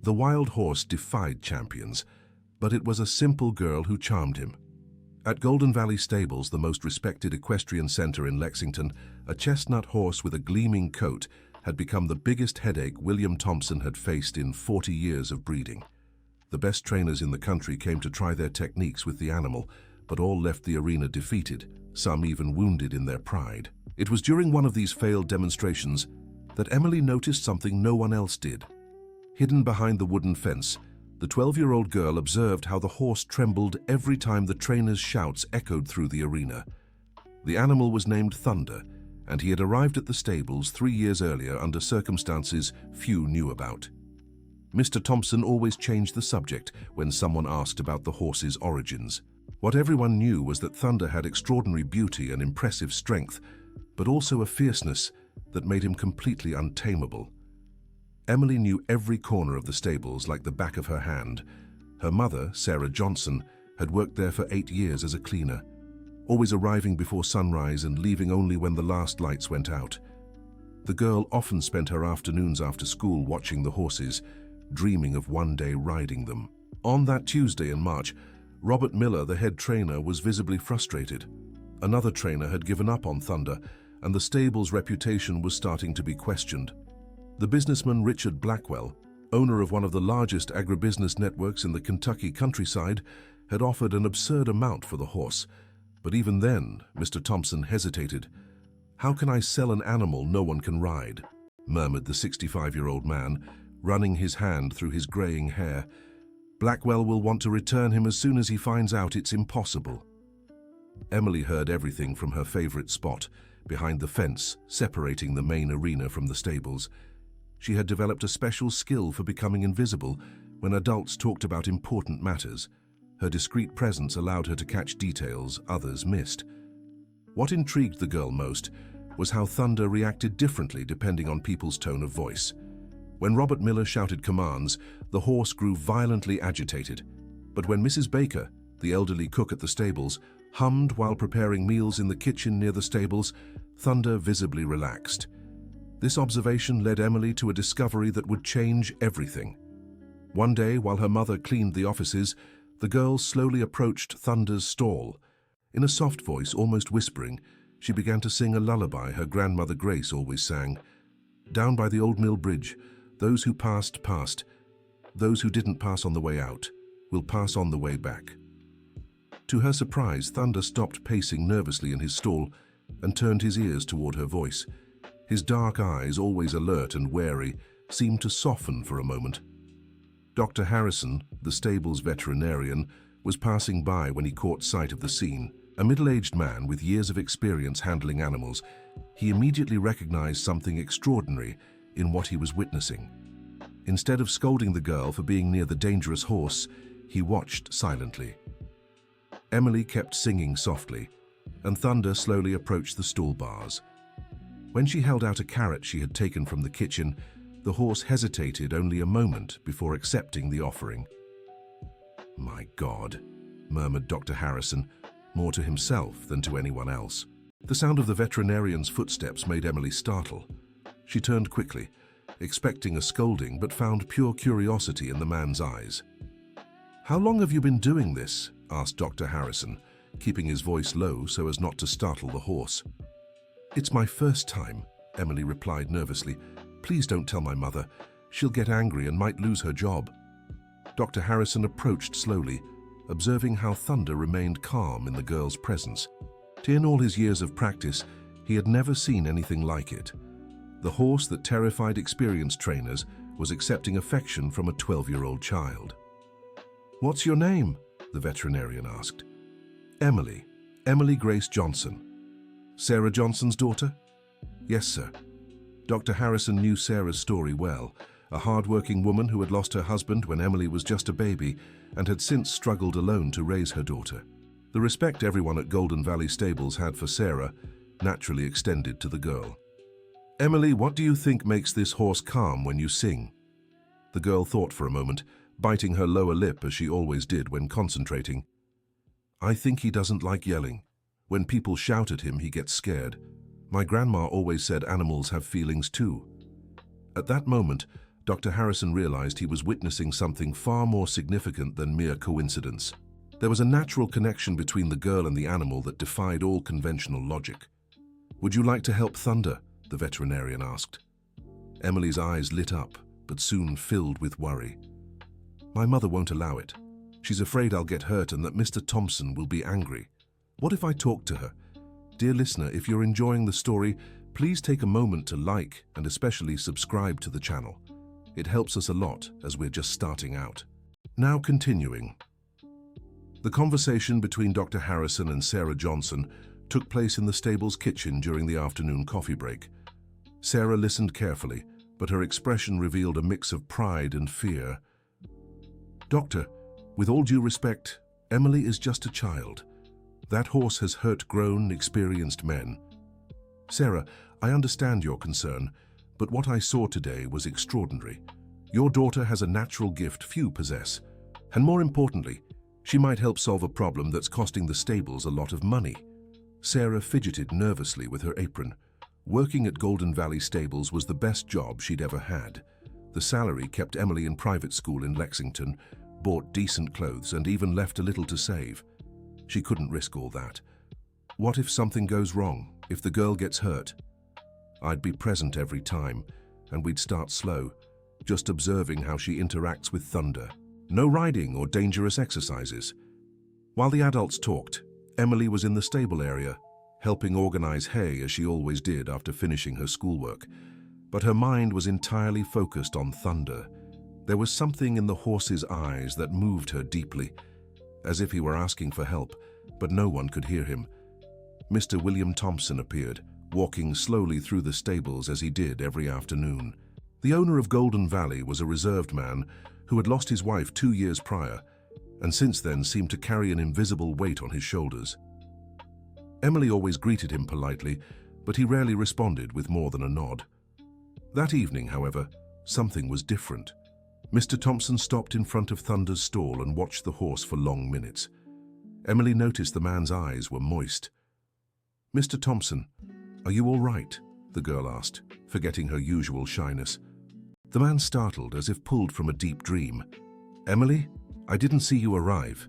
The wild horse defied champions, but it was a simple girl who charmed him. At Golden Valley Stables, the most respected equestrian center in Lexington, a chestnut horse with a gleaming coat had become the biggest headache William Thompson had faced in 40 years of breeding. The best trainers in the country came to try their techniques with the animal, but all left the arena defeated, some even wounded in their pride. It was during one of these failed demonstrations that Emily noticed something no one else did. Hidden behind the wooden fence, the 12-year-old girl observed how the horse trembled every time the trainer's shouts echoed through the arena. The animal was named Thunder, and he had arrived at the stables 3 years earlier under circumstances few knew about. Mr. Thompson always changed the subject when someone asked about the horse's origins. What everyone knew was that Thunder had extraordinary beauty and impressive strength, but also a fierceness that made him completely untamable. Emily knew every corner of the stables like the back of her hand. Her mother, Sarah Johnson, had worked there for 8 years as a cleaner, always arriving before sunrise and leaving only when the last lights went out. The girl often spent her afternoons after school watching the horses, dreaming of one day riding them. On that Tuesday in March, Robert Miller, the head trainer, was visibly frustrated. Another trainer had given up on Thunder, and the stable's reputation was starting to be questioned. The businessman Richard Blackwell, owner of one of the largest agribusiness networks in the Kentucky countryside, had offered an absurd amount for the horse. But even then, Mr. Thompson hesitated. "How can I sell an animal no one can ride?" murmured the 65-year-old man, running his hand through his graying hair. "Blackwell will want to return him as soon as he finds out it's impossible." Emily heard everything from her favorite spot, behind the fence separating the main arena from the stables. She had developed a special skill for becoming invisible when adults talked about important matters. Her discreet presence allowed her to catch details others missed. What intrigued the girl most was how Thunder reacted differently depending on people's tone of voice. When Robert Miller shouted commands, the horse grew violently agitated. But when Mrs. Baker, the elderly cook at the stables, hummed while preparing meals in the kitchen near the stables, Thunder visibly relaxed. This observation led Emily to a discovery that would change everything. One day, while her mother cleaned the offices, the girl slowly approached Thunder's stall. In a soft voice, almost whispering, she began to sing a lullaby her grandmother Grace always sang. "Down by the old mill bridge, those who passed, passed. Those who didn't pass on the way out will pass on the way back." To her surprise, Thunder stopped pacing nervously in his stall and turned his ears toward her voice. His dark eyes, always alert and wary, seemed to soften for a moment. Dr. Harrison, the stable's veterinarian, was passing by when he caught sight of the scene. A middle-aged man with years of experience handling animals, he immediately recognized something extraordinary in what he was witnessing. Instead of scolding the girl for being near the dangerous horse, he watched silently. Emily kept singing softly, and Thunder slowly approached the stall bars. When she held out a carrot she had taken from the kitchen, the horse hesitated only a moment before accepting the offering. "My God," murmured Dr. Harrison, more to himself than to anyone else. The sound of the veterinarian's footsteps made Emily startle. She turned quickly, expecting a scolding, but found pure curiosity in the man's eyes. "How long have you been doing this?" asked Dr. Harrison, keeping his voice low so as not to startle the horse. "It's my first time," Emily replied nervously. "Please don't tell my mother. She'll get angry and might lose her job." Dr. Harrison approached slowly, observing how Thunder remained calm in the girl's presence. In all his years of practice, he had never seen anything like it. The horse that terrified experienced trainers was accepting affection from a 12-year-old child. "What's your name?" the veterinarian asked. "Emily. Emily Grace Johnson." "Sarah Johnson's daughter?" "Yes, sir." Dr. Harrison knew Sarah's story well, a hard-working woman who had lost her husband when Emily was just a baby and had since struggled alone to raise her daughter. The respect everyone at Golden Valley Stables had for Sarah naturally extended to the girl. "Emily, what do you think makes this horse calm when you sing?" The girl thought for a moment, biting her lower lip as she always did when concentrating. "I think he doesn't like yelling. When people shout at him, he gets scared. My grandma always said animals have feelings too." At that moment, Dr. Harrison realized he was witnessing something far more significant than mere coincidence. There was a natural connection between the girl and the animal that defied all conventional logic. "Would you like to help Thunder?" the veterinarian asked. Emily's eyes lit up, but soon filled with worry. "My mother won't allow it. She's afraid I'll get hurt and that Mr. Thompson will be angry. What if I talk to her?" Dear listener, if you're enjoying the story, please take a moment to like and especially subscribe to the channel. It helps us a lot as we're just starting out. Now continuing. The conversation between Dr. Harrison and Sarah Johnson took place in the stable's kitchen during the afternoon coffee break. Sarah listened carefully, but her expression revealed a mix of pride and fear. "Doctor, with all due respect, Emily is just a child. That horse has hurt grown, experienced men. Sarah, I understand your concern, but what I saw today was extraordinary. Your daughter has a natural gift few possess, and more importantly, she might help solve a problem that's costing the stables a lot of money." Sarah fidgeted nervously with her apron. Working at Golden Valley Stables was the best job she'd ever had. The salary kept Emily in private school in Lexington, bought decent clothes, and even left a little to save. She couldn't risk all that. What if something goes wrong, if the girl gets hurt? I'd be present every time, and we'd start slow, just observing how she interacts with Thunder. No riding or dangerous exercises. While the adults talked, Emily was in the stable area, helping organize hay as she always did after finishing her schoolwork. But her mind was entirely focused on Thunder. There was something in the horse's eyes that moved her deeply, as if he were asking for help, but no one could hear him. Mr. William Thompson appeared, walking slowly through the stables as he did every afternoon. The owner of Golden Valley was a reserved man who had lost his wife 2 years prior, and since then seemed to carry an invisible weight on his shoulders. Emily always greeted him politely, but he rarely responded with more than a nod. That evening, however, something was different. Mr. Thompson stopped in front of Thunder's stall and watched the horse for long minutes. Emily noticed the man's eyes were moist. "Mr. Thompson, are you all right?" the girl asked, forgetting her usual shyness. The man startled as if pulled from a deep dream. "Emily, I didn't see you arrive.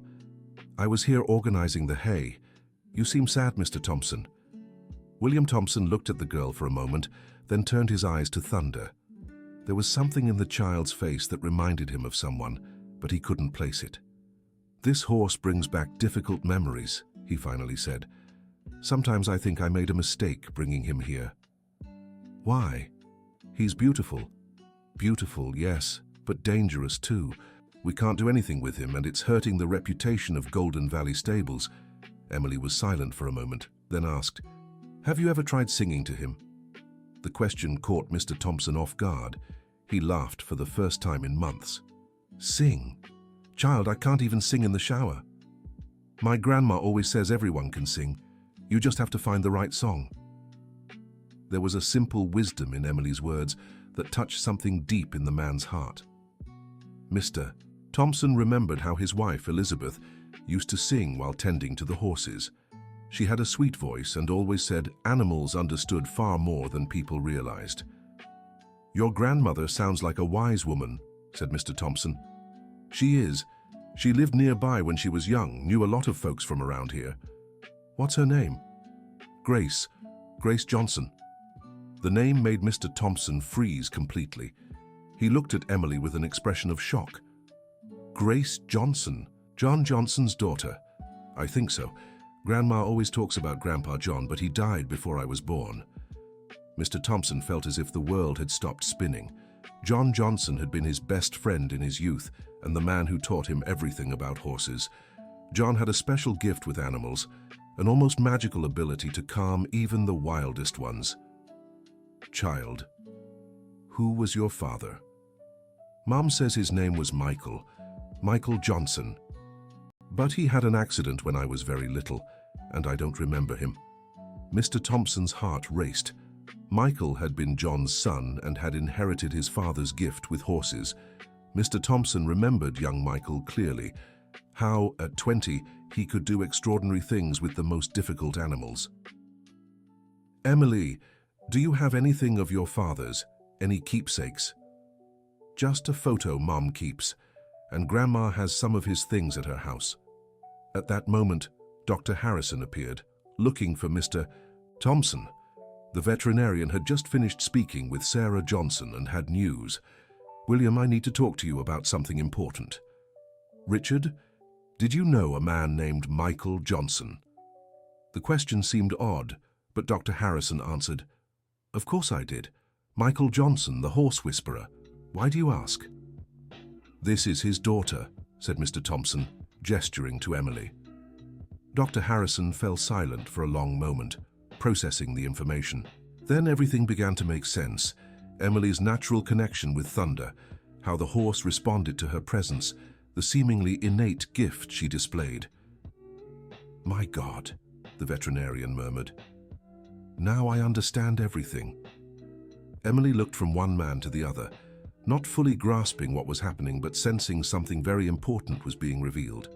I was here organizing the hay. You seem sad, Mr. Thompson." William Thompson looked at the girl for a moment, then turned his eyes to Thunder. There was something in the child's face that reminded him of someone, but he couldn't place it. "This horse brings back difficult memories," he finally said. "Sometimes I think I made a mistake bringing him here." "Why?" "He's beautiful." "Beautiful, yes, but dangerous too. We can't do anything with him, and it's hurting the reputation of Golden Valley Stables." Emily was silent for a moment, then asked, "Have you ever tried singing to him?" The question caught Mr. Thompson off guard. He laughed for the first time in months. "Sing? Child, I can't even sing in the shower. My grandma always says everyone can sing. You just have to find the right song." There was a simple wisdom in Emily's words that touched something deep in the man's heart. Mr. Thompson remembered how his wife, Elizabeth, used to sing while tending to the horses. She had a sweet voice and always said animals understood far more than people realized. "Your grandmother sounds like a wise woman," said Mr. Thompson. "She is. She lived nearby when she was young, knew a lot of folks from around here." "What's her name?" "Grace. Grace Johnson." The name made Mr. Thompson freeze completely. He looked at Emily with an expression of shock. "Grace Johnson? John Johnson's daughter?" "I think so. Grandma always talks about Grandpa John, but he died before I was born." Mr. Thompson felt as if the world had stopped spinning. John Johnson had been his best friend in his youth and the man who taught him everything about horses. John had a special gift with animals, an almost magical ability to calm even the wildest ones. "Child, who was your father?" "Mom says his name was Michael Johnson. But he had an accident when I was very little, and I don't remember him." Mr. Thompson's heart raced. Michael had been John's son and had inherited his father's gift with horses. Mr. Thompson remembered young Michael clearly, how, at 20, he could do extraordinary things with the most difficult animals. "Emily, do you have anything of your father's, any keepsakes?" Just a photo Mom keeps, and Grandma has some of his things at her house. At that moment, Dr. Harrison appeared, looking for Mr. Thompson. The veterinarian had just finished speaking with Sarah Johnson and had news. "William, I need to talk to you about something important." "Richard, did you know a man named Michael Johnson?" The question seemed odd, but Dr. Harrison answered, "Of course I did. Michael Johnson, the horse whisperer. Why do you ask?" "This is his daughter," said Mr. Thompson, gesturing to Emily. Dr. Harrison fell silent for a long moment, processing the information. Then everything began to make sense. Emily's natural connection with Thunder, how the horse responded to her presence, the seemingly innate gift she displayed. "My God," the veterinarian murmured. "Now I understand everything." Emily looked from one man to the other, not fully grasping what was happening but sensing something very important was being revealed.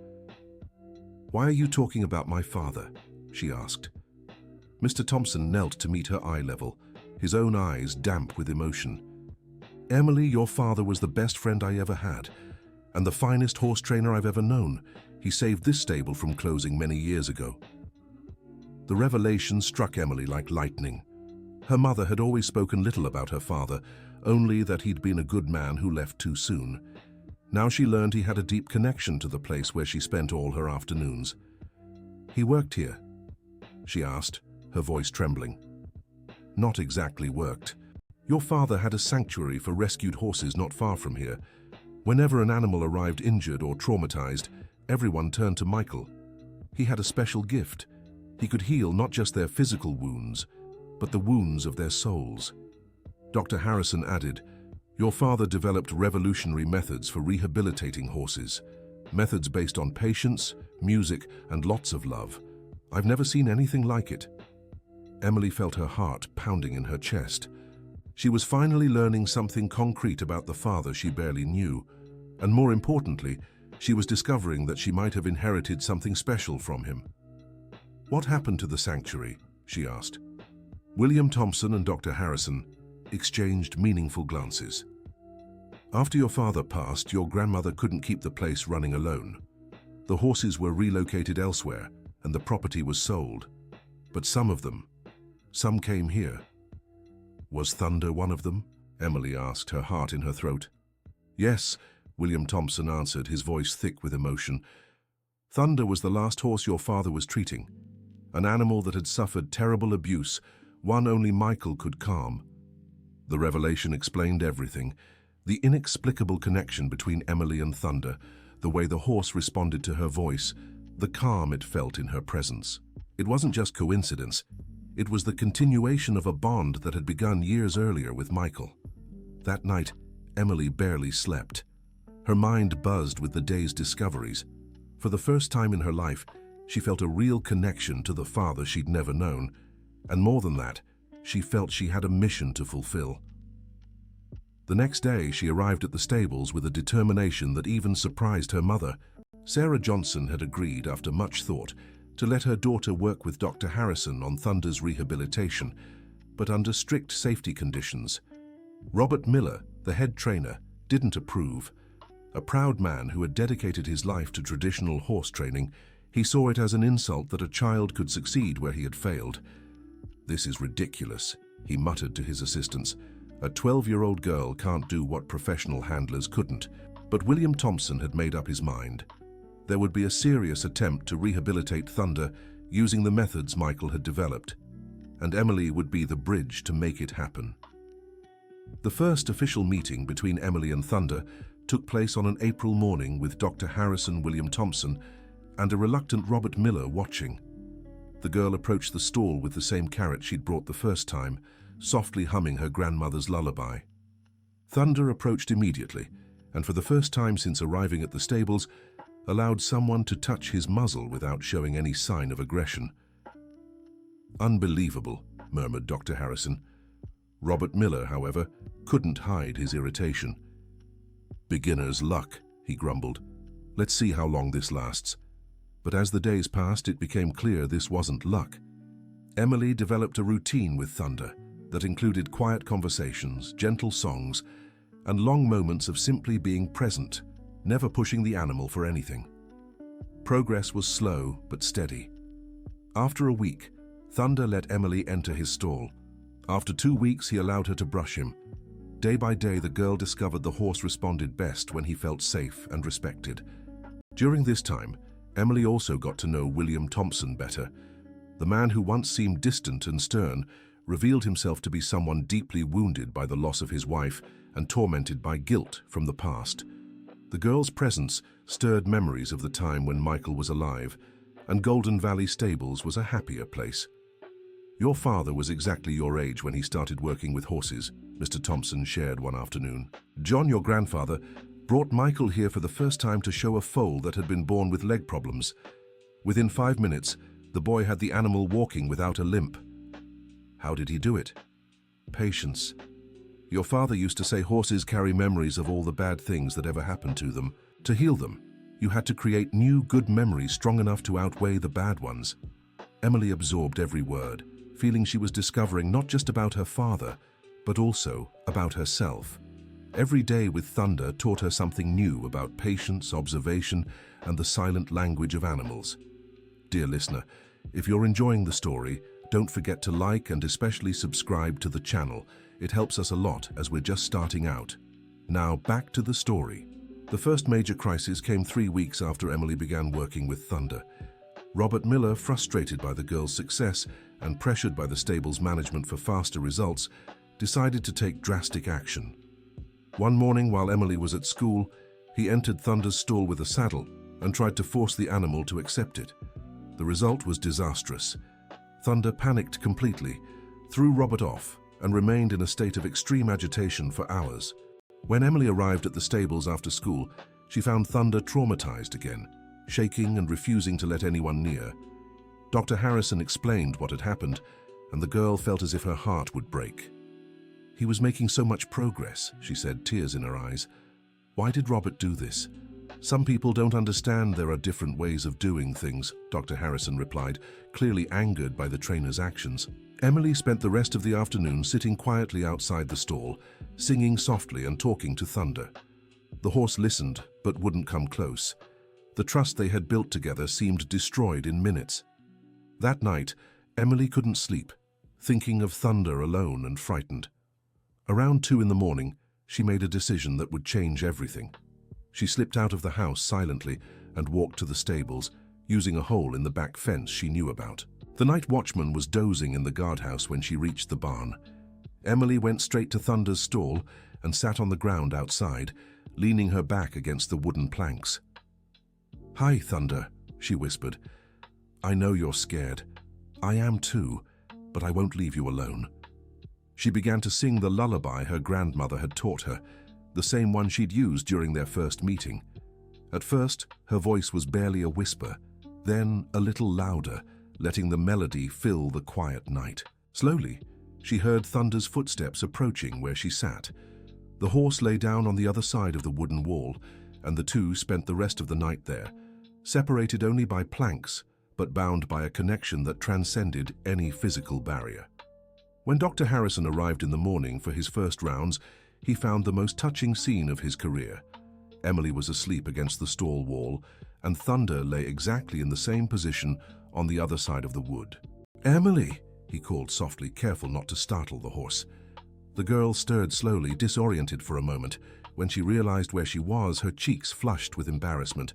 "Why are you talking about my father?" she asked. Mr. Thompson knelt to meet her eye level, his own eyes damp with emotion. "Emily, your father was the best friend I ever had, and the finest horse trainer I've ever known. He saved this stable from closing many years ago." The revelation struck Emily like lightning. Her mother had always spoken little about her father, only that he'd been a good man who left too soon. Now she learned he had a deep connection to the place where she spent all her afternoons. "He worked here?" she asked, her voice trembling. "Not exactly worked. Your father had a sanctuary for rescued horses not far from here. Whenever an animal arrived injured or traumatized, everyone turned to Michael. He had a special gift. He could heal not just their physical wounds, but the wounds of their souls." Dr. Harrison added, "Your father developed revolutionary methods for rehabilitating horses. Methods based on patience, music, and lots of love. I've never seen anything like it." Emily felt her heart pounding in her chest. She was finally learning something concrete about the father she barely knew, and more importantly, she was discovering that she might have inherited something special from him. "What happened to the sanctuary?" she asked. William Thompson and Dr. Harrison exchanged meaningful glances. "After your father passed, your grandmother couldn't keep the place running alone. The horses were relocated elsewhere, and the property was sold. But some came here." "Was Thunder one of them?" Emily asked, her heart in her throat. "Yes," William Thompson answered, his voice thick with emotion. "Thunder was the last horse your father was treating. An animal that had suffered terrible abuse, one only Michael could calm." The revelation explained everything. The inexplicable connection between Emily and Thunder, the way the horse responded to her voice, the calm it felt in her presence. It wasn't just coincidence. It was the continuation of a bond that had begun years earlier with Michael. That night, Emily barely slept. Her mind buzzed with the day's discoveries. For the first time in her life, she felt a real connection to the father she'd never known. And more than that, she felt she had a mission to fulfill. The next day, she arrived at the stables with a determination that even surprised her mother. Sarah Johnson had agreed, after much thought, to let her daughter work with Dr. Harrison on Thunder's rehabilitation, but under strict safety conditions. Robert Miller, the head trainer, didn't approve. A proud man who had dedicated his life to traditional horse training, he saw it as an insult that a child could succeed where he had failed. "This is ridiculous," he muttered to his assistants. "A 12-year-old girl can't do what professional handlers couldn't." But William Thompson had made up his mind. There would be a serious attempt to rehabilitate Thunder using the methods Michael had developed, and Emily would be the bridge to make it happen. The first official meeting between Emily and Thunder took place on an April morning with Dr. Harrison, William Thompson, and a reluctant Robert Miller watching. The girl approached the stall with the same carrot she'd brought the first time, softly humming her grandmother's lullaby. Thunder approached immediately, and for the first time since arriving at the stables, allowed someone to touch his muzzle without showing any sign of aggression. "Unbelievable," murmured Dr. Harrison. Robert Miller, however, couldn't hide his irritation. "Beginner's luck," he grumbled. "Let's see how long this lasts." But as the days passed, it became clear this wasn't luck. Emily developed a routine with Thunder that included quiet conversations, gentle songs, and long moments of simply being present, never pushing the animal for anything. Progress was slow but steady. After a week, Thunder let Emily enter his stall. After 2 weeks, he allowed her to brush him. Day by day, the girl discovered the horse responded best when he felt safe and respected. During this time, Emily also got to know William Thompson better. The man who once seemed distant and stern revealed himself to be someone deeply wounded by the loss of his wife and tormented by guilt from the past. The girl's presence stirred memories of the time when Michael was alive, and Golden Valley Stables was a happier place. "Your father was exactly your age when he started working with horses," Mr. Thompson shared one afternoon. "John, your grandfather, brought Michael here for the first time to show a foal that had been born with leg problems. Within 5 minutes, the boy had the animal walking without a limp." "How did he do it?" "Patience. Your father used to say horses carry memories of all the bad things that ever happened to them. To heal them, you had to create new good memories strong enough to outweigh the bad ones." Emily absorbed every word, feeling she was discovering not just about her father, but also about herself. Every day with Thunder taught her something new about patience, observation, and the silent language of animals. Dear listener, if you're enjoying the story, don't forget to like and especially subscribe to the channel. It helps us a lot as we're just starting out. Now back to the story. The first major crisis came 3 weeks after Emily began working with Thunder. Robert Miller, frustrated by the girl's success and pressured by the stable's management for faster results, decided to take drastic action. One morning while Emily was at school, he entered Thunder's stall with a saddle and tried to force the animal to accept it. The result was disastrous. Thunder panicked completely, threw Robert off, and remained in a state of extreme agitation for hours. When Emily arrived at the stables after school, she found Thunder traumatized again, shaking and refusing to let anyone near. Dr. Harrison explained what had happened, and the girl felt as if her heart would break. "He was making so much progress," she said, tears in her eyes. "Why did Robert do this?" "Some people don't understand there are different ways of doing things," Dr. Harrison replied, clearly angered by the trainer's actions. Emily spent the rest of the afternoon sitting quietly outside the stall, singing softly and talking to Thunder. The horse listened, but wouldn't come close. The trust they had built together seemed destroyed in minutes. That night, Emily couldn't sleep, thinking of Thunder alone and frightened. Around 2 in the morning, she made a decision that would change everything. She slipped out of the house silently and walked to the stables, using a hole in the back fence she knew about. The night watchman was dozing in the guardhouse when she reached the barn. Emily went straight to Thunder's stall and sat on the ground outside, leaning her back against the wooden planks. "Hi, Thunder," she whispered. "I know you're scared. I am too, but I won't leave you alone." She began to sing the lullaby her grandmother had taught her, the same one she'd used during their first meeting. At first, her voice was barely a whisper, then a little louder, letting the melody fill the quiet night. Slowly, she heard Thunder's footsteps approaching where she sat. The horse lay down on the other side of the wooden wall, and the two spent the rest of the night there, separated only by planks, but bound by a connection that transcended any physical barrier. When Dr. Harrison arrived in the morning for his first rounds, he found the most touching scene of his career. Emily was asleep against the stall wall, and Thunder lay exactly in the same position on the other side of the wood. "Emily!" he called softly, careful not to startle the horse. The girl stirred slowly, disoriented for a moment. When she realized where she was, her cheeks flushed with embarrassment.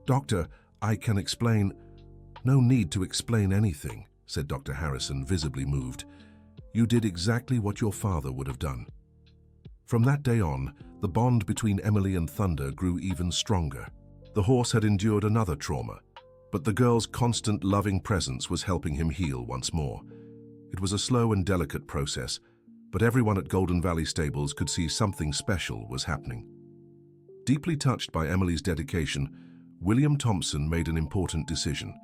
"Doctor, I can explain—" "No need to explain anything," said Dr. Harrison, visibly moved. "You did exactly what your father would have done." From that day on, the bond between Emily and Thunder grew even stronger. The horse had endured another trauma, but the girl's constant loving presence was helping him heal once more. It was a slow and delicate process, but everyone at Golden Valley Stables could see something special was happening. Deeply touched by Emily's dedication, William Thompson made an important decision.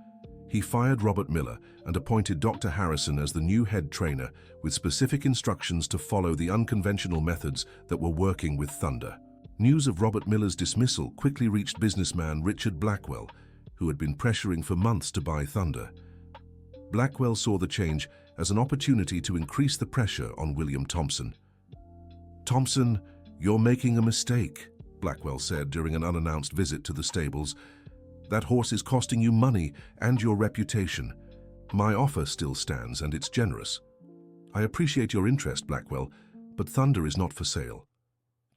He fired Robert Miller and appointed Dr. Harrison as the new head trainer, with specific instructions to follow the unconventional methods that were working with Thunder. News of Robert Miller's dismissal quickly reached businessman Richard Blackwell, who had been pressuring for months to buy Thunder. Blackwell saw the change as an opportunity to increase the pressure on William Thompson. "Thompson, "You're making a mistake," Blackwell said during an unannounced visit to the stables. "That horse is costing you money and your reputation. My offer still stands, and it's generous. I appreciate your interest, Blackwell, but Thunder is not for sale.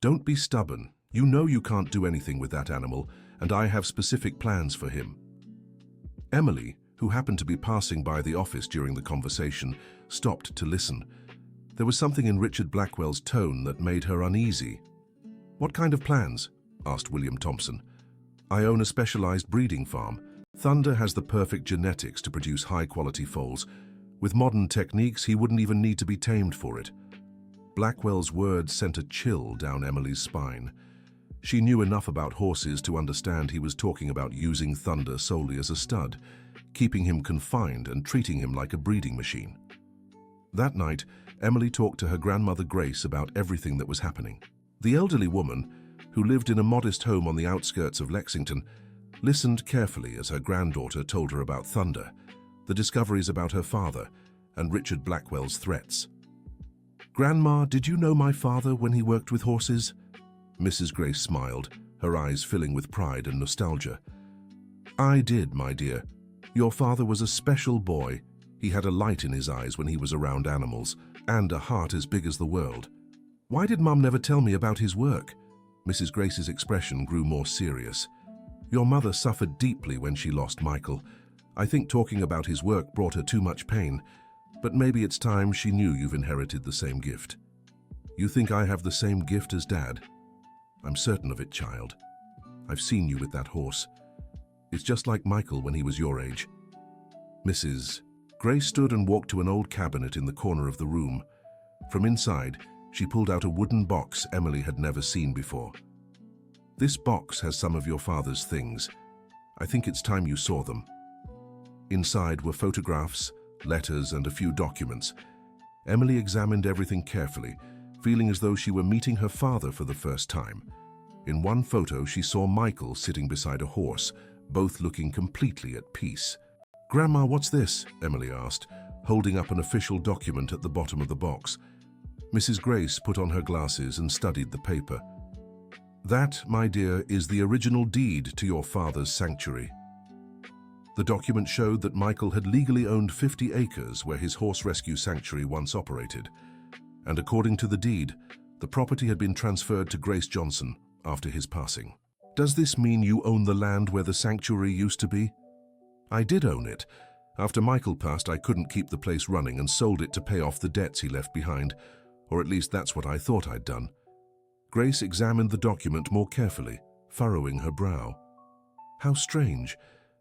Don't be stubborn. You know you can't do anything with that animal, and I have specific plans for him." Emily, who happened to be passing by the office during the conversation, stopped to listen. There was something in Richard Blackwell's tone that made her uneasy. "What kind of plans?" asked William Thompson. "I own a specialized breeding farm. Thunder has the perfect genetics to produce high-quality foals. With modern techniques, he wouldn't even need to be tamed for it." Blackwell's words sent a chill down Emily's spine. She knew enough about horses to understand he was talking about using Thunder solely as a stud, keeping him confined and treating him like a breeding machine. That night, Emily talked to her grandmother Grace about everything that was happening. The elderly woman, who lived in a modest home on the outskirts of Lexington, listened carefully as her granddaughter told her about Thunder, the discoveries about her father, and Richard Blackwell's threats. "Grandma, did you know my father when he worked with horses?" Mrs. Grace smiled, her eyes filling with pride and nostalgia. "I did, my dear. Your father was a special boy. He had a light in his eyes when he was around animals, and a heart as big as the world. Why did Mum never tell me about his work?" Mrs. Grace's expression grew more serious. "Your mother suffered deeply when she lost Michael. I think talking about his work brought her too much pain, but maybe it's time she knew you've inherited the same gift." "You think I have the same gift as Dad?" "I'm certain of it, child. I've seen you with that horse. It's just like Michael when he was your age." Mrs. Grace stood and walked to an old cabinet in the corner of the room. From inside, she pulled out a wooden box Emily had never seen before. "This box has some of your father's things. I think it's time you saw them." Inside were photographs, letters, and a few documents. Emily examined everything carefully, feeling as though she were meeting her father for the first time. In one photo, she saw Michael sitting beside a horse, both looking completely at peace. "Grandma, what's this?" Emily asked, holding up an official document at the bottom of the box. Mrs. Grace put on her glasses and studied the paper. "That, my dear, is the original deed to your father's sanctuary." The document showed that Michael had legally owned 50 acres where his horse rescue sanctuary once operated. And according to the deed, the property had been transferred to Grace Johnson after his passing. "Does this mean you own the land where the sanctuary used to be?" "I did own it. After Michael passed, I couldn't keep the place running and sold it to pay off the debts he left behind, or at least that's what I thought I'd done." Grace examined the document more carefully, furrowing her brow. "How strange.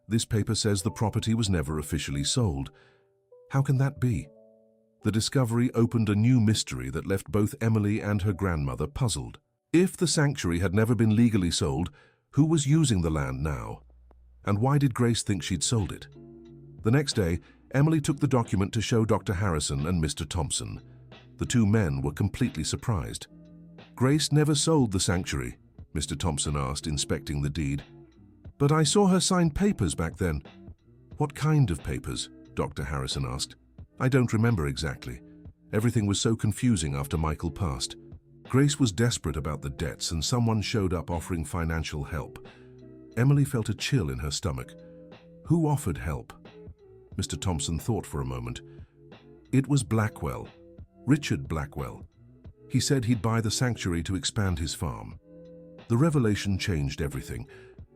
This paper says the property was never officially sold. How can that be?" The discovery opened a new mystery that left both Emily and her grandmother puzzled. If the sanctuary had never been legally sold, who was using the land now? And why did Grace think she'd sold it? The next day, Emily took the document to show Dr. Harrison and Mr. Thompson. The two men were completely surprised. "Grace never sold the sanctuary?" Mr. Thompson asked, inspecting the deed. "But I saw her sign papers back then." "What kind of papers?" Dr. Harrison asked. "I don't remember exactly. Everything was so confusing after Michael passed. Grace was desperate about the debts and someone showed up offering financial help." Emily felt a chill in her stomach. "Who offered help?" Mr. Thompson thought for a moment. "It was Blackwell. Richard Blackwell. He said he'd buy the sanctuary to expand his farm." The revelation changed everything.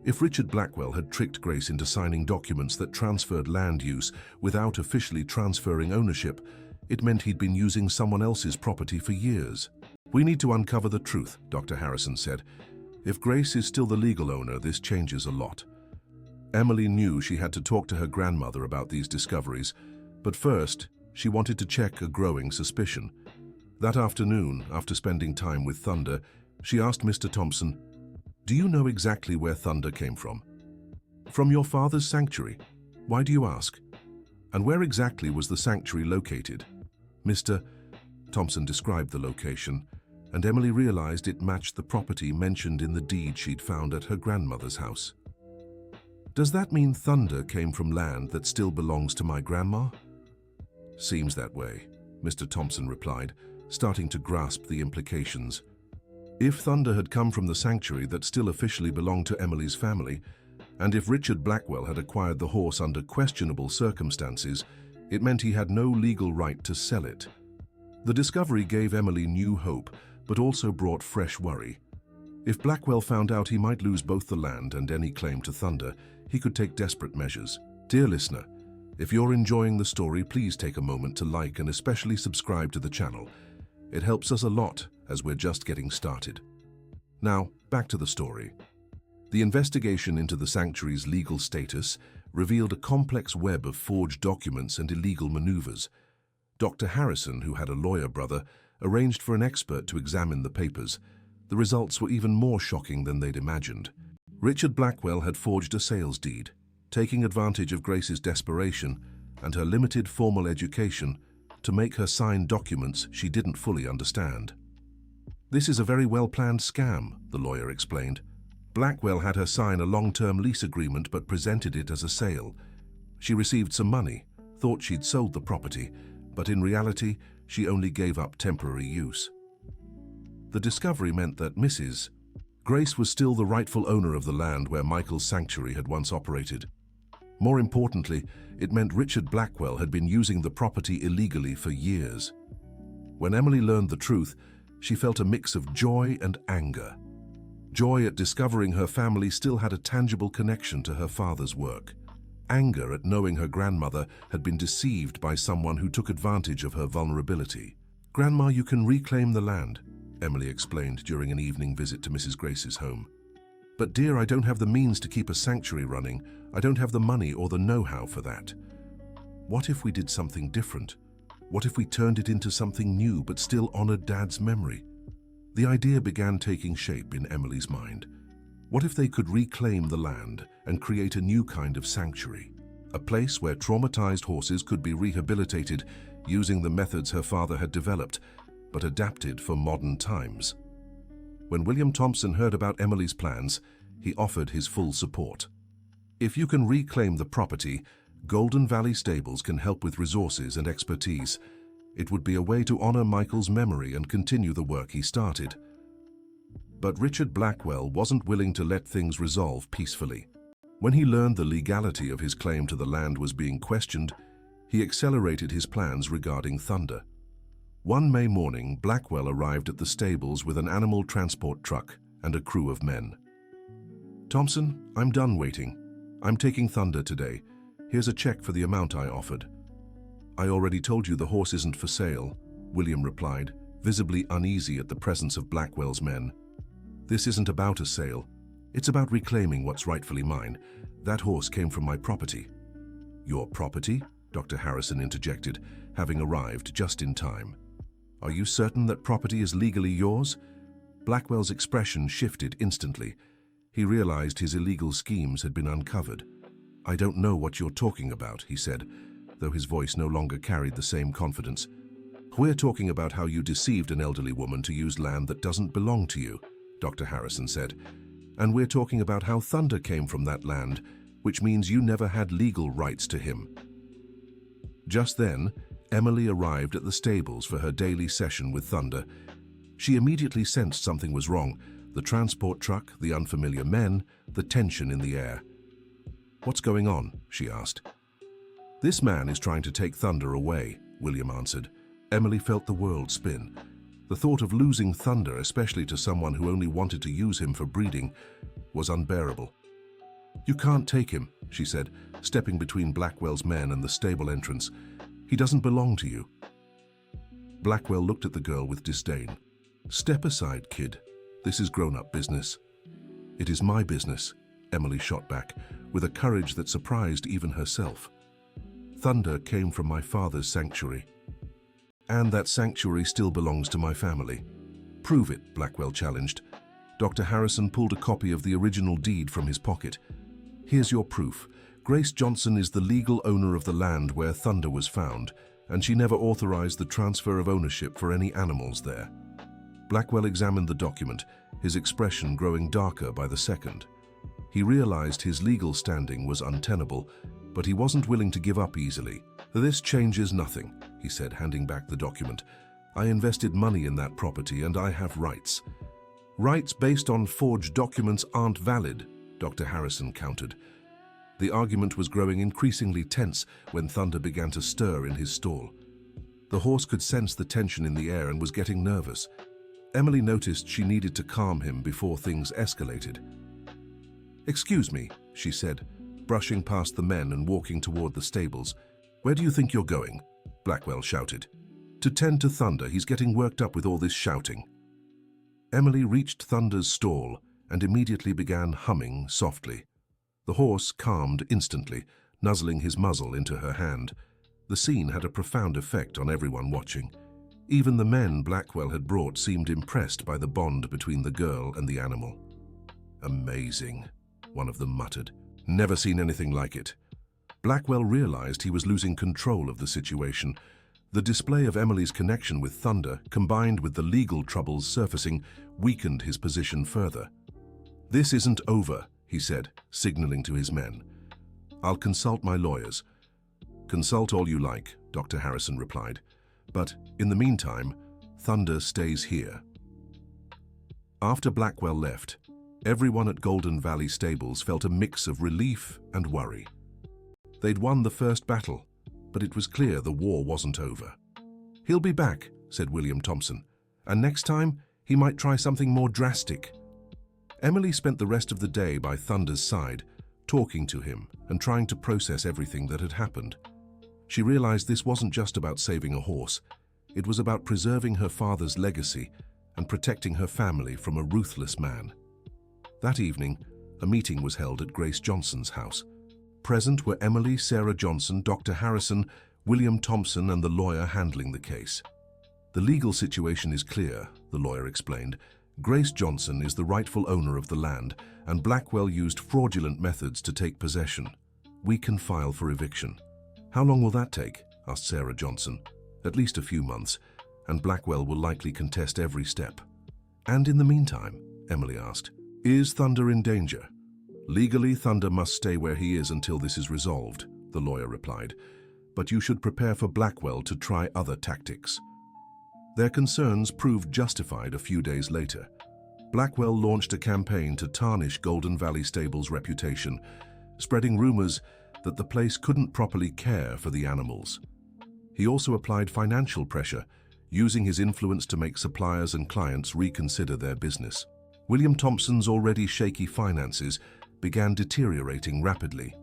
If Richard Blackwell had tricked Grace into signing documents that transferred land use without officially transferring ownership, it meant he'd been using someone else's property for years. "We need to uncover the truth," Dr. Harrison said. "If Grace is still the legal owner, this changes a lot." Emily knew she had to talk to her grandmother about these discoveries, but first, she wanted to check a growing suspicion. That afternoon, after spending time with Thunder, she asked Mr. Thompson, "Do you know exactly where Thunder came from?" "From your father's sanctuary. Why do you ask? And where exactly was the sanctuary located?" Mr. Thompson described the location, and Emily realized it matched the property mentioned in the deed she'd found at her grandmother's house. "Does that mean Thunder came from land that still belongs to my grandma?" "Seems that way," Mr. Thompson replied, starting to grasp the implications. If Thunder had come from the sanctuary that still officially belonged to Emily's family, and if Richard Blackwell had acquired the horse under questionable circumstances, it meant he had no legal right to sell it. The discovery gave Emily new hope, but also brought fresh worry. If Blackwell found out he might lose both the land and any claim to Thunder, he could take desperate measures. Dear listener, if you're enjoying the story, please take a moment to like and especially subscribe to the channel. It helps us a lot as we're just getting started. Now, back to the story. The investigation into the sanctuary's legal status revealed a complex web of forged documents and illegal maneuvers. Dr. Harrison, who had a lawyer brother, arranged for an expert to examine the papers. The results were even more shocking than they'd imagined. Richard Blackwell had forged a sales deed, taking advantage of Grace's desperation and her limited formal education to make her sign documents she didn't fully understand. This is a very well-planned scam, the lawyer explained. Blackwell had her sign a long-term lease agreement but presented it as a sale. She received some money, thought she'd sold the property, but in reality, she only gave up temporary use. The discovery meant that Mrs. Grace was still the rightful owner of the land where Michael's sanctuary had once operated. More importantly, it meant Richard Blackwell had been using the property illegally for years. When Emily learned the truth, she felt a mix of joy and anger. Joy at discovering her family still had a tangible connection to her father's work. Anger at knowing her grandmother had been deceived by someone who took advantage of her vulnerability. "Grandma, you can reclaim the land," Emily explained during an evening visit to Mrs. Grace's home. "But dear, I don't have the means to keep a sanctuary running. I don't have the money or the know-how for that." What if we did something different? What if we turned it into something new but still honored Dad's memory? The idea began taking shape in Emily's mind. What if they could reclaim the land and create a new kind of sanctuary? A place where traumatized horses could be rehabilitated using the methods her father had developed, but adapted for modern times. When William Thompson heard about Emily's plans, he offered his full support. "If you can reclaim the property, Golden Valley Stables can help with resources and expertise. It would be a way to honor Michael's memory and continue the work he started." But Richard Blackwell wasn't willing to let things resolve peacefully. When he learned the legality of his claim to the land was being questioned, he accelerated his plans regarding Thunder. One May morning, Blackwell arrived at the stables with an animal transport truck and a crew of men. "Thompson, I'm done waiting. I'm taking Thunder today. Here's a check for the amount I offered." "I already told you the horse isn't for sale," William replied, visibly uneasy at the presence of Blackwell's men. "This isn't about a sale. It's about reclaiming what's rightfully mine. That horse came from my property." "Your property?" Dr. Harrison interjected, having arrived just in time. "Are you certain that property is legally yours?" Blackwell's expression shifted instantly. He realized his illegal schemes had been uncovered. "I don't know what you're talking about," he said, though his voice no longer carried the same confidence. "We're talking about how you deceived an elderly woman to use land that doesn't belong to you," Dr. Harrison said. "And we're talking about how Thunder came from that land, which means you never had legal rights to him." Just then, Emily arrived at the stables for her daily session with Thunder. She immediately sensed something was wrong: the transport truck, the unfamiliar men, the tension in the air. "What's going on?" she asked. "This man is trying to take Thunder away," William answered. Emily felt the world spin. The thought of losing Thunder, especially to someone who only wanted to use him for breeding, was unbearable. "You can't take him," she said, stepping between Blackwell's men and the stable entrance. "He doesn't belong to you." Blackwell looked at the girl with disdain. "Step aside, kid. This is grown-up business." "It is my business," Emily shot back, with a courage that surprised even herself. "Thunder came from my father's sanctuary. And that sanctuary still belongs to my family." "Prove it," Blackwell challenged. Dr. Harrison pulled a copy of the original deed from his pocket. "Here's your proof. Grace Johnson is the legal owner of the land where Thunder was found, and she never authorized the transfer of ownership for any animals there." Blackwell examined the document, his expression growing darker by the second. He realized his legal standing was untenable, but he wasn't willing to give up easily. "This changes nothing," he said, handing back the document. "I invested money in that property and I have rights." Rights based on forged documents aren't valid, Dr. Harrison countered. The argument was growing increasingly tense when Thunder began to stir in his stall. The horse could sense the tension in the air and was getting nervous. Emily noticed she needed to calm him before things escalated. "Excuse me," she said, brushing past the men and walking toward the stables. "Where do you think you're going?" Blackwell shouted. "To tend to Thunder. He's getting worked up with all this shouting." Emily reached Thunder's stall and immediately began humming softly. The horse calmed instantly, nuzzling his muzzle into her hand. The scene had a profound effect on everyone watching. Even the men Blackwell had brought seemed impressed by the bond between the girl and the animal. "Amazing," one of them muttered. "Never seen anything like it." Blackwell realized he was losing control of the situation. The display of Emily's connection with Thunder, combined with the legal troubles surfacing, weakened his position further. "This isn't over," he said, signaling to his men. "I'll consult my lawyers." "Consult all you like," Dr. Harrison replied. "But in the meantime, Thunder stays here." After Blackwell left, everyone at Golden Valley Stables felt a mix of relief and worry. They'd won the first battle, but it was clear the war wasn't over. "He'll be back," said William Thompson, "and next time he might try something more drastic." Emily spent the rest of the day by Thunder's side, talking to him and trying to process everything that had happened. She realized this wasn't just about saving a horse. It was about preserving her father's legacy and protecting her family from a ruthless man. That evening, a meeting was held at Grace Johnson's house. Present were Emily, Sarah Johnson, Dr. Harrison, William Thompson, and the lawyer handling the case. "The legal situation is clear," the lawyer explained. "Grace Johnson is the rightful owner of the land, and Blackwell used fraudulent methods to take possession. We can file for eviction." "How long will that take?" asked Sarah Johnson. "At least a few months, and Blackwell will likely contest every step." "And in the meantime," Emily asked, "is Thunder in danger?" "Legally, Thunder must stay where he is until this is resolved," the lawyer replied. "But you should prepare for Blackwell to try other tactics." Their concerns proved justified a few days later. Blackwell launched a campaign to tarnish Golden Valley Stables' reputation, spreading rumors that the place couldn't properly care for the animals. He also applied financial pressure, using his influence to make suppliers and clients reconsider their business. William Thompson's already shaky finances began deteriorating rapidly.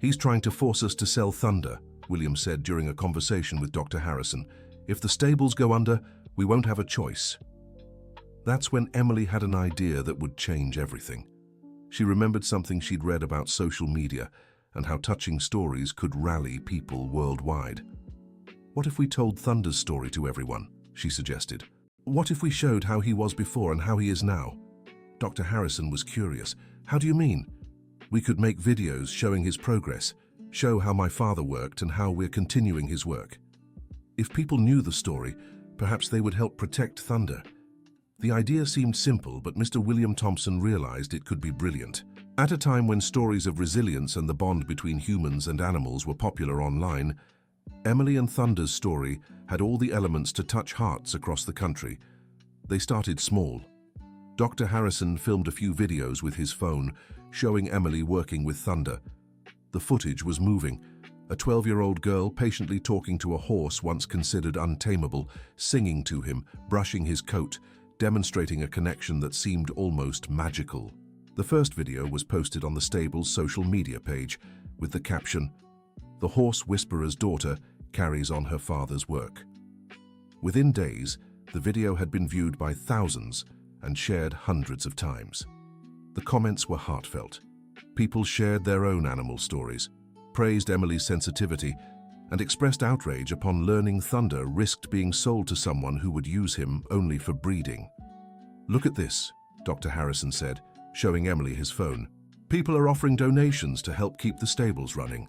"He's trying to force us to sell Thunder," William said during a conversation with Dr. Harrison. "If the stables go under, we won't have a choice." That's when Emily had an idea that would change everything. She remembered something she'd read about social media and how touching stories could rally people worldwide. "What if we told Thunder's story to everyone?" she suggested. "What if we showed how he was before and how he is now?" Dr. Harrison was curious. "How do you mean?" "We could make videos showing his progress, show how my father worked and how we're continuing his work. If people knew the story, perhaps they would help protect Thunder." The idea seemed simple, but Mr. William Thompson realized it could be brilliant. At a time when stories of resilience and the bond between humans and animals were popular online, Emily and Thunder's story had all the elements to touch hearts across the country. They started small. Dr. Harrison filmed a few videos with his phone, showing Emily working with Thunder. The footage was moving. A 12-year-old girl patiently talking to a horse once considered untamable, singing to him, brushing his coat, demonstrating a connection that seemed almost magical. The first video was posted on the stable's social media page with the caption, "The horse whisperer's daughter carries on her father's work." Within days, the video had been viewed by thousands and shared hundreds of times. The comments were heartfelt. People shared their own animal stories, praised Emily's sensitivity, and expressed outrage upon learning Thunder risked being sold to someone who would use him only for breeding. "Look at this," Dr. Harrison said, showing Emily his phone. "People are offering donations to help keep the stables running."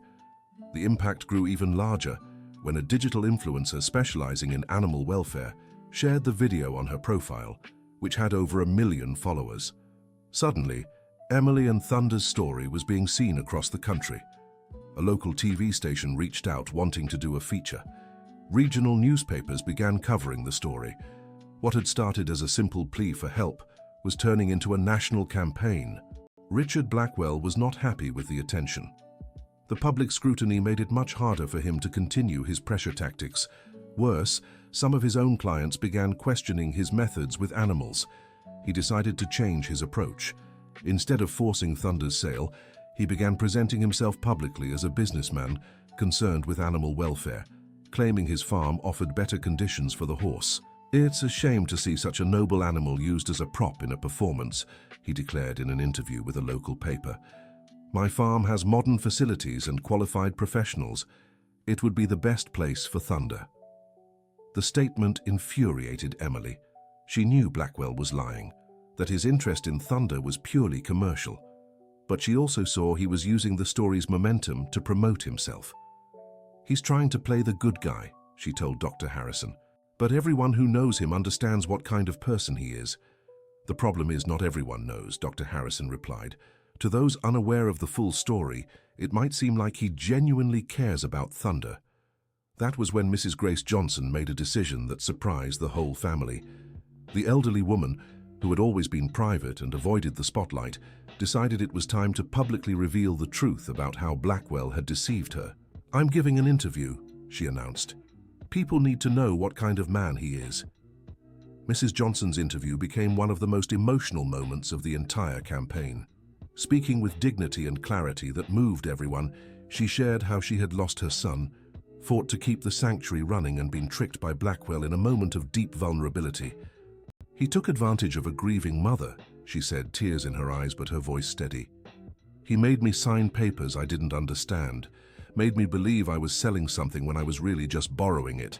The impact grew even larger when a digital influencer specializing in animal welfare shared the video on her profile, which had over 1 million followers. Suddenly, Emily and Thunder's story was being seen across the country. A local TV station reached out wanting to do a feature. Regional newspapers began covering the story. What had started as a simple plea for help was turning into a national campaign. Richard Blackwell was not happy with the attention. The public scrutiny made it much harder for him to continue his pressure tactics. Worse, some of his own clients began questioning his methods with animals. He decided to change his approach. Instead of forcing Thunder's sale, he began presenting himself publicly as a businessman concerned with animal welfare, claiming his farm offered better conditions for the horse. "It's a shame to see such a noble animal used as a prop in a performance," he declared in an interview with a local paper. "My farm has modern facilities and qualified professionals. It would be the best place for Thunder." The statement infuriated Emily. She knew Blackwell was lying, that his interest in Thunder was purely commercial. But she also saw he was using the story's momentum to promote himself. "He's trying to play the good guy," she told Dr. Harrison. "But everyone who knows him understands what kind of person he is." "The problem is not everyone knows," Dr. Harrison replied. "To those unaware of the full story, it might seem like he genuinely cares about Thunder." That was when Mrs. Grace Johnson made a decision that surprised the whole family. The elderly woman, who had always been private and avoided the spotlight, decided it was time to publicly reveal the truth about how Blackwell had deceived her. "I'm giving an interview," she announced. "People need to know what kind of man he is." Mrs. Johnson's interview became one of the most emotional moments of the entire campaign. Speaking with dignity and clarity that moved everyone, she shared how she had lost her son, fought to keep the sanctuary running and been tricked by Blackwell in a moment of deep vulnerability. "He took advantage of a grieving mother," she said, tears in her eyes but her voice steady. "He made me sign papers I didn't understand, made me believe I was selling something when I was really just borrowing it.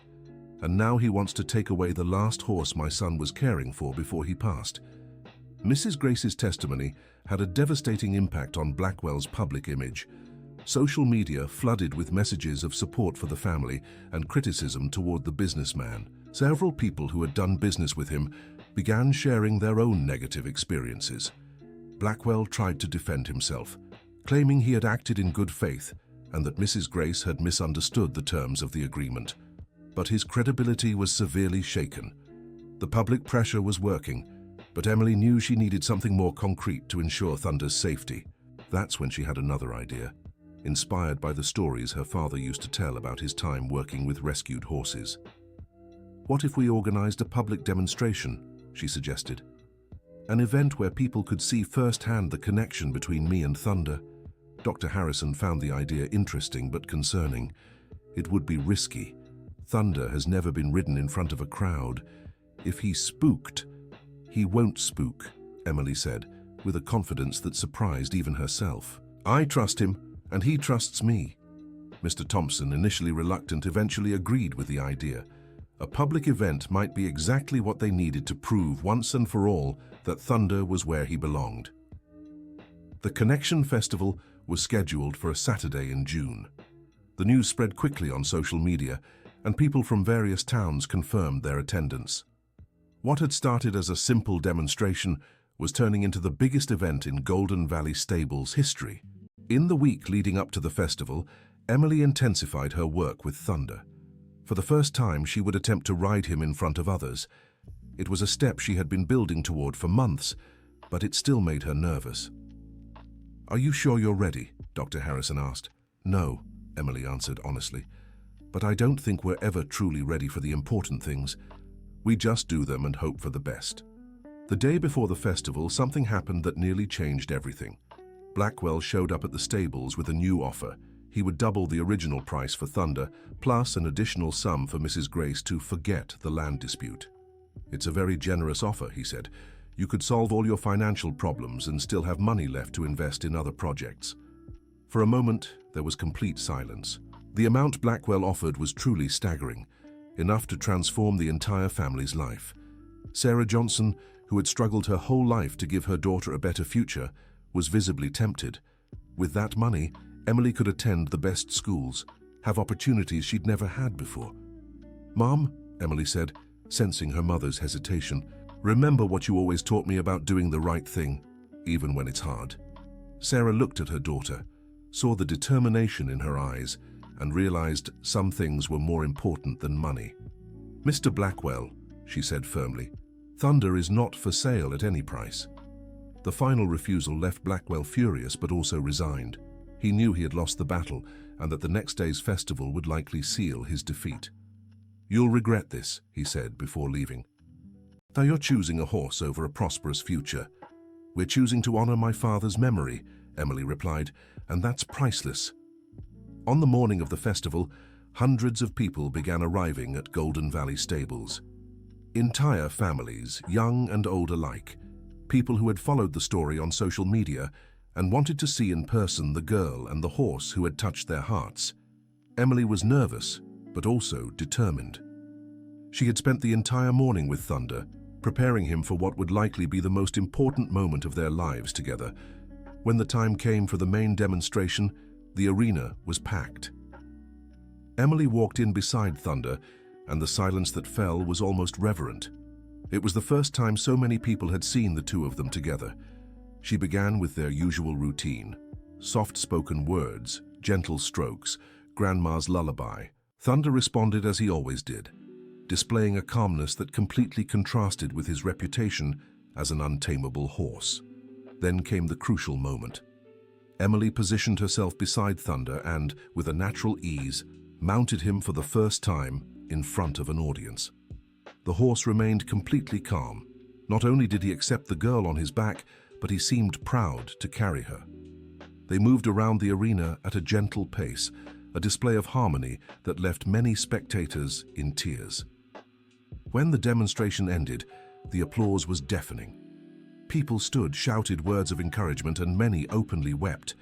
And now he wants to take away the last horse my son was caring for before he passed." Mrs. Grace's testimony had a devastating impact on Blackwell's public image. Social media flooded with messages of support for the family and criticism toward the businessman. Several people who had done business with him began sharing their own negative experiences. Blackwell tried to defend himself, claiming he had acted in good faith and that Mrs. Grace had misunderstood the terms of the agreement. But his credibility was severely shaken. The public pressure was working, but Emily knew she needed something more concrete to ensure Thunder's safety. That's when she had another idea, inspired by the stories her father used to tell about his time working with rescued horses. "What if we organized a public demonstration?" she suggested. "An event where people could see firsthand the connection between me and Thunder." Dr. Harrison found the idea interesting but concerning. It would be risky. Thunder has never been ridden in front of a crowd. If he spooked— "He won't spook," Emily said, with a confidence that surprised even herself. "I trust him, and he trusts me." Mr. Thompson, initially reluctant, eventually agreed with the idea. A public event might be exactly what they needed to prove once and for all that Thunder was where he belonged. The Connection Festival was scheduled for a Saturday in June. The news spread quickly on social media, and people from various towns confirmed their attendance. What had started as a simple demonstration was turning into the biggest event in Golden Valley Stables history. In the week leading up to the festival, Emily intensified her work with Thunder. For the first time, she would attempt to ride him in front of others. It was a step she had been building toward for months, but it still made her nervous. "Are you sure you're ready?" Dr. Harrison asked. "No," Emily answered honestly. "But I don't think we're ever truly ready for the important things. We just do them and hope for the best." The day before the festival, something happened that nearly changed everything. Blackwell showed up at the stables with a new offer. He would double the original price for Thunder, plus an additional sum for Mrs. Grace to forget the land dispute. "It's a very generous offer," he said. "You could solve all your financial problems and still have money left to invest in other projects." For a moment, there was complete silence. The amount Blackwell offered was truly staggering, enough to transform the entire family's life. Sarah Johnson, who had struggled her whole life to give her daughter a better future, was visibly tempted. With that money, Emily could attend the best schools, have opportunities she'd never had before. "Mom," Emily said, sensing her mother's hesitation, "remember what you always taught me about doing the right thing, even when it's hard." Sarah looked at her daughter, saw the determination in her eyes, and realized some things were more important than money. "Mr. Blackwell," she said firmly, Thunder is not for sale at any price. The final refusal left Blackwell furious but also resigned. He knew he had lost the battle and that the next day's festival would likely seal his defeat. "You'll regret this," he said before leaving. "Now you're choosing a horse over a prosperous future." "We're choosing to honor my father's memory," Emily replied, "and that's priceless." On the morning of the festival, hundreds of people began arriving at Golden Valley Stables. Entire families, young and old alike, people who had followed the story on social media and wanted to see in person the girl and the horse who had touched their hearts. Emily was nervous, but also determined. She had spent the entire morning with Thunder, preparing him for what would likely be the most important moment of their lives together. When the time came for the main demonstration, the arena was packed. Emily walked in beside Thunder, and the silence that fell was almost reverent. It was the first time so many people had seen the two of them together. She began with their usual routine: soft-spoken words, gentle strokes, Grandma's lullaby. Thunder responded as he always did, displaying a calmness that completely contrasted with his reputation as an untamable horse. Then came the crucial moment. Emily positioned herself beside Thunder and, with a natural ease, mounted him for the first time in front of an audience. The horse remained completely calm. Not only did he accept the girl on his back, but he seemed proud to carry her. They moved around the arena at a gentle pace, a display of harmony that left many spectators in tears. When the demonstration ended, the applause was deafening. People stood, shouted words of encouragement, and many openly wept.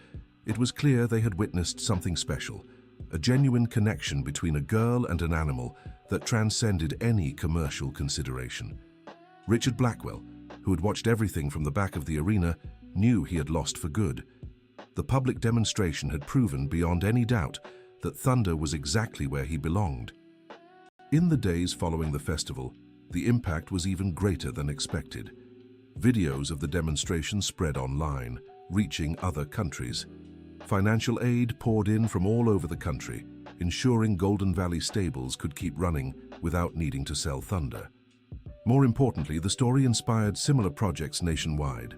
It was clear they had witnessed something special, a genuine connection between a girl and an animal that transcended any commercial consideration. Richard Blackwell, who had watched everything from the back of the arena, knew he had lost for good. The public demonstration had proven beyond any doubt that Thunder was exactly where he belonged. In the days following the festival, the impact was even greater than expected. Videos of the demonstration spread online, reaching other countries. Financial aid poured in from all over the country, ensuring Golden Valley Stables could keep running without needing to sell Thunder. More importantly, the story inspired similar projects nationwide.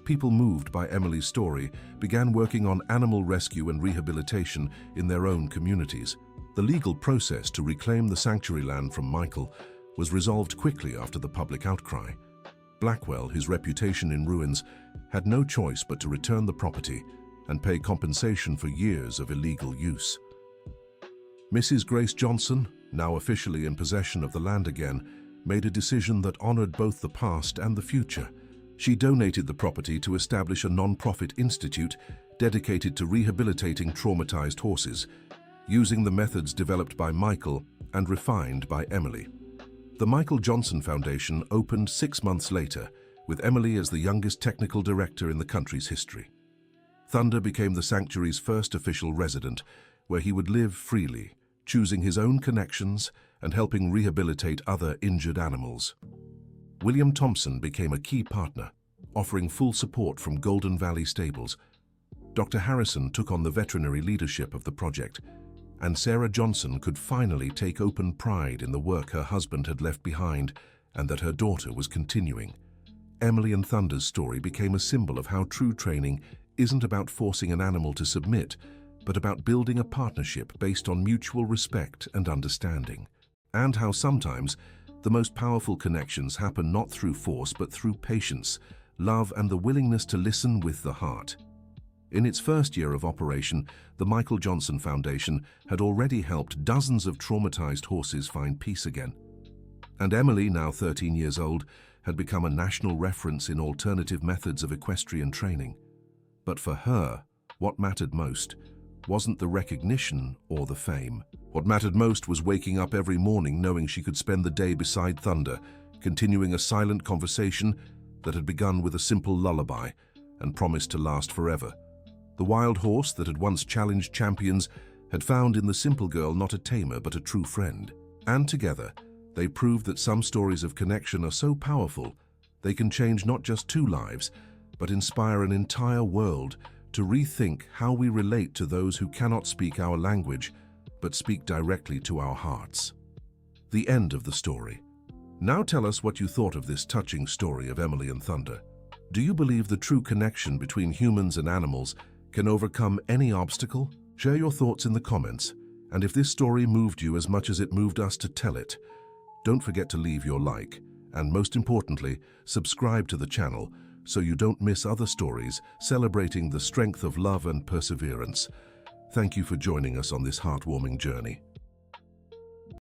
People moved by Emily's story began working on animal rescue and rehabilitation in their own communities. The legal process to reclaim the sanctuary land from Michael was resolved quickly after the public outcry. Blackwell, his reputation in ruins, had no choice but to return the property and pay compensation for years of illegal use. Mrs. Grace Johnson, now officially in possession of the land again, made a decision that honored both the past and the future. She donated the property to establish a non-profit institute dedicated to rehabilitating traumatized horses, using the methods developed by Michael and refined by Emily. The Michael Johnson Foundation opened 6 months later, with Emily as the youngest technical director in the country's history. Thunder became the sanctuary's first official resident, where he would live freely, choosing his own connections and helping rehabilitate other injured animals. William Thompson became a key partner, offering full support from Golden Valley Stables. Dr. Harrison took on the veterinary leadership of the project, and Sarah Johnson could finally take open pride in the work her husband had left behind and that her daughter was continuing. Emily and Thunder's story became a symbol of how true training isn't about forcing an animal to submit, but about building a partnership based on mutual respect and understanding, and how sometimes the most powerful connections happen not through force but through patience, love, and the willingness to listen with the heart. In its first year of operation, the Michael Johnson Foundation had already helped dozens of traumatized horses find peace again. And Emily, now 13 years old, had become a national reference in alternative methods of equestrian training. But for her, what mattered most wasn't the recognition or the fame. What mattered most was waking up every morning knowing she could spend the day beside Thunder, continuing a silent conversation that had begun with a simple lullaby and promised to last forever. The wild horse that had once challenged champions had found in the simple girl not a tamer but a true friend. And together, they proved that some stories of connection are so powerful, they can change not just two lives, but inspire an entire world to rethink how we relate to those who cannot speak our language, but speak directly to our hearts. The end of the story. Now tell us what you thought of this touching story of Emily and Thunder. Do you believe the true connection between humans and animals can overcome any obstacle? Share your thoughts in the comments, and if this story moved you as much as it moved us to tell it, don't forget to leave your like, and most importantly, subscribe to the channel so you don't miss other stories celebrating the strength of love and perseverance. Thank you for joining us on this heartwarming journey.